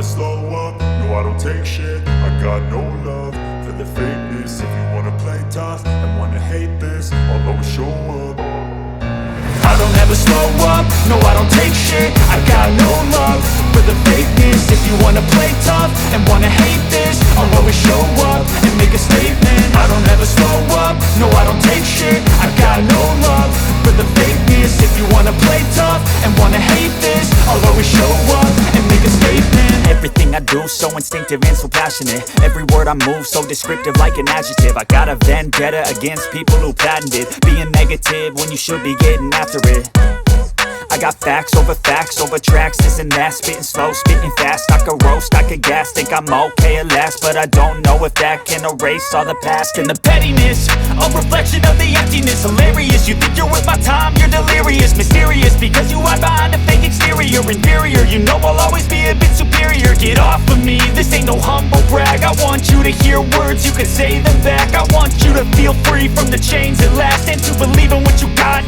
slow up, no I don't take shit. I got no love for the fakeness. If you wanna play tough and wanna hate this, I'll always show up. I don't ever slow up, no I don't take shit. I got no love for the fakeness. If you wanna play tough and wanna hate this, I'll always show up and make a statement. I don't ever slow up, no I don't take shit. I got no love for the fakeness. If you wanna play tough and wanna hate this, I'll always show up and make a statement. Everything I do so instinctive and so passionate. Every word I move so descriptive like an adjective. I got a vendetta against people who patented being negative when you should be getting after it. I got facts over tracks, this and that. Spitting slow, spitting fast, I could roast, I could gas. Think I'm okay at last, but I don't know if that can erase all the past. And the pettiness, a reflection of the emptiness. Hilarious, you think you're worth my time, you're delirious. Mysterious, because you hide behind a fake exterior. Inferior, you know I'll always be a bit superior. Get off of me, this ain't no humble brag. I want you to hear words, you can say them back. I want you to feel free from the chains at last, and to believe in